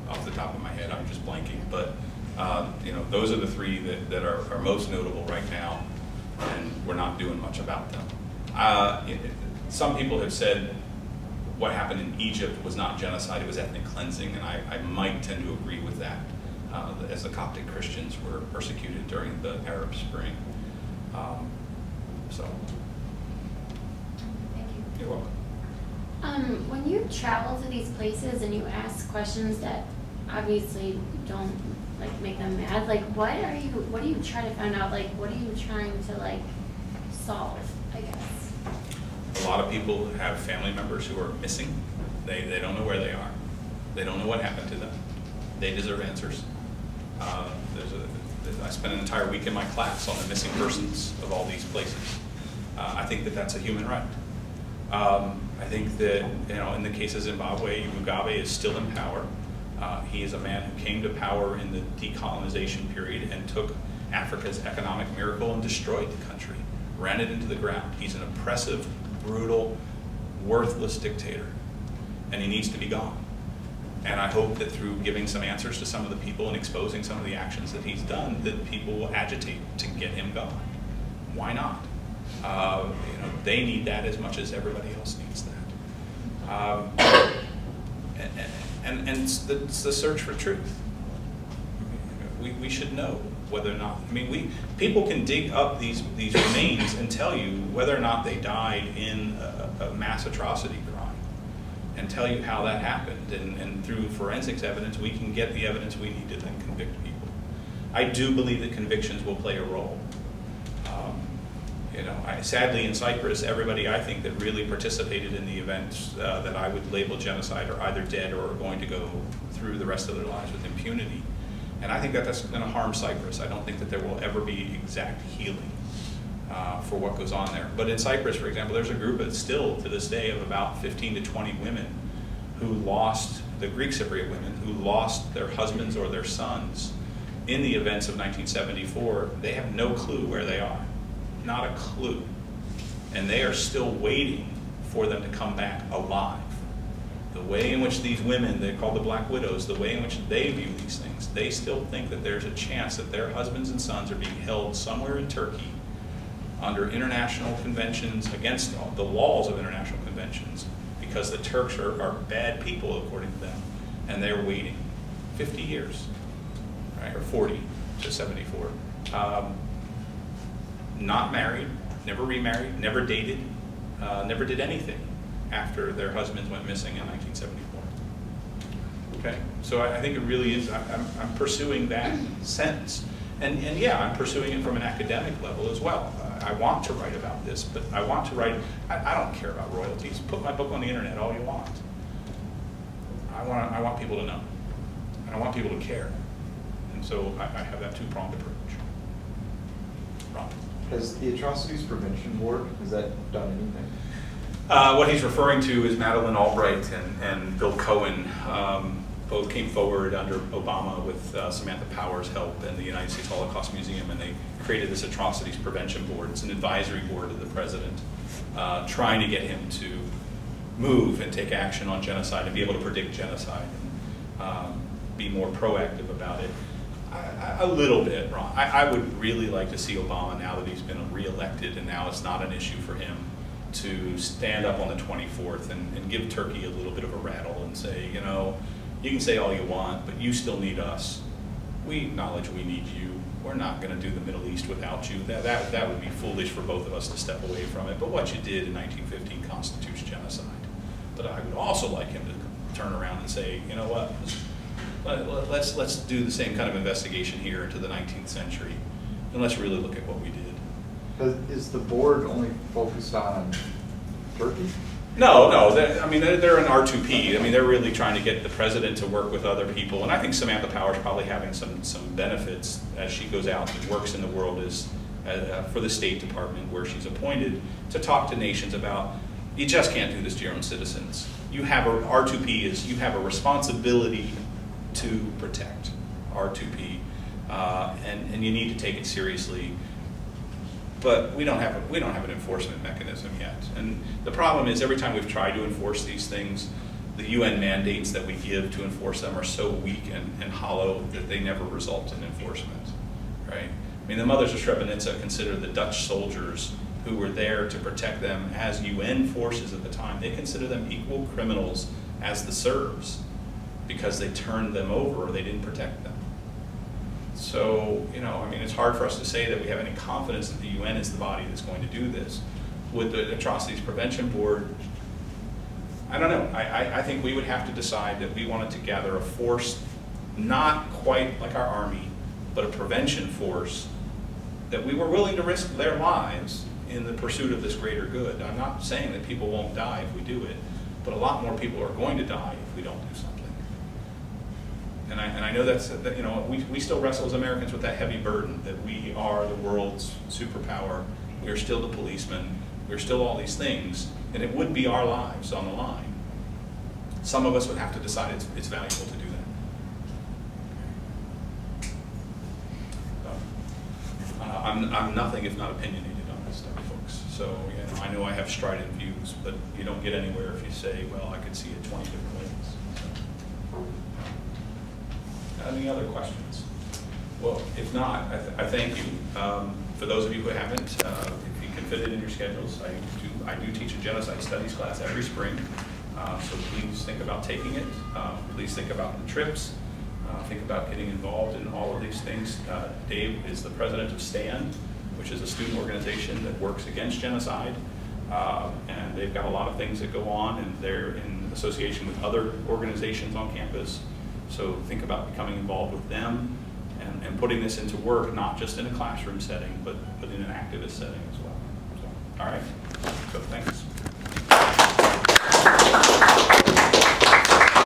off the top of my head. I'm just blanking, but those are the three that are most notable right now, and we're not doing much about them. Some people have said what happened in Egypt was not genocide, it was ethnic cleansing, and I might tend to agree with that, as the Coptic Christians were persecuted during the Arab Spring. Thank you. You're welcome. When you travel to these places and you ask questions that obviously don't make them mad, what do you try to find out? What are you trying to solve, I guess? A lot of people have family members who are missing. They don't know where they are. They don't know what happened to them. They deserve answers. I spent an entire week in my class on the missing persons of all these places. I think that that's a human right. I think that, in the case of Zimbabwe, Mugabe is still in power. He is a man who came to power in the decolonization period and took Africa's economic miracle and destroyed the country, ran it into the ground. He's an oppressive, brutal, worthless dictator, and he needs to be gone. And I hope that through giving some answers to some of the people and exposing some of the actions that he's done, that people will agitate to get him gone. Why not? They need that as much as everybody else needs that. And it's the search for truth. We should know whether or not. People can dig up these remains and tell you whether or not they died in a mass atrocity crime, and tell you how that happened. And through forensics evidence, we can get the evidence we need to then convict people. I do believe that convictions will play a role. Sadly, in Cyprus, everybody I think that really participated in the events that I would label genocide are either dead or are going to go through the rest of their lives with impunity. And I think that that's going to harm Cyprus. I don't think that there will ever be exact healing for what goes on there. But in Cyprus, for example, there's a group of, still to this day, of about 15 to 20 women who lost, the Greek Cypriot women, who lost their husbands or their sons in the events of 1974. They have no clue where they are. Not a clue. And they are still waiting for them to come back alive. The way in which these women, they're called the Black Widows, the way in which they view these things, they still think that there's a chance that their husbands and sons are being held somewhere in Turkey under international conventions, against the laws of international conventions, because the Turks are bad people, according to them, and they're waiting 50 years, right, or 40 to 74. Not married, never remarried, never dated, never did anything after their husbands went missing in 1974. Okay, so I think it really is, I'm pursuing that sense. And yeah, I'm pursuing it from an academic level as well. I want to write about this, but I want to write, I don't care about royalties. Put my book on the internet all you want. I want people to know. And I want people to care. And so I have that two-pronged approach. Ron. Has the Atrocities Prevention Board, has that done anything? What he's referring to is Madeleine Albright and Bill Cohen. Both came forward under Obama with Samantha Power's help and the United States Holocaust Museum, and they created this Atrocities Prevention Board. It's an advisory board to the president, trying to get him to move and take action on genocide and be able to predict genocide and be more proactive about it. A little bit, Ron. I would really like to see Obama, now that he's been reelected and now it's not an issue for him, to stand up on the 24th and give Turkey a little bit of a rattle and say, you can say all you want, but you still need us. We acknowledge we need you. We're not going to do the Middle East without you. That would be foolish for both of us to step away from it. But what you did in 1915 constitutes genocide. But I would also like him to turn around and say, you know what, let's do the same kind of investigation here into the 19th century, and let's really look at what we did. Is the board only focused on Turkey? No. They're an R2P. They're really trying to get the president to work with other people, and I think Samantha Power's probably having some benefits as she goes out and works in the world for the State Department, where she's appointed to talk to nations about, you just can't do this to your own citizens. You have you have a responsibility to protect R2P, and you need to take it seriously. But we don't have an enforcement mechanism yet. And the problem is, every time we've tried to enforce these things, the UN mandates that we give to enforce them are so weak and hollow that they never result in enforcement, right? I mean, the Mothers of Srebrenica consider the Dutch soldiers who were there to protect them as UN forces at the time, they consider them equal criminals as the Serbs because they turned them over or they didn't protect them. So, you know, I mean, it's hard for us to say that we have any confidence that the UN is the body that's going to do this. Would the Atrocities Prevention Board, I don't know, I think we would have to decide that we wanted to gather a force, not quite like our army, but a prevention force, that we were willing to risk their lives in the pursuit of this greater good. I'm not saying that people won't die if we do it, but a lot more people are going to die if we don't do something. And I know that, you know, we still wrestle as Americans with that heavy burden that we are the world's superpower. We're still the policemen. We're still all these things, and it would be our lives on the line. Some of us would have to decide it's valuable to do that. So, I'm nothing if not opinionated on this stuff, folks. So, you know, I know I have strident views, but you don't get anywhere if you say, well, I could see it 20 different ways. So. Any other questions? Well, if not, I thank you. For those of you who haven't, if you can fit it in your schedules, I do teach a genocide studies class every spring. So please think about taking it. Please think about the trips. Think about getting involved in all of these things. Dave is the president of STAND, which is a student organization that works against genocide. And they've got a lot of things that go on, and they're in association with other organizations on campus. So think about becoming involved with them and putting this into work, not just in a classroom setting, but in an activist setting as well. So, all right, so thanks.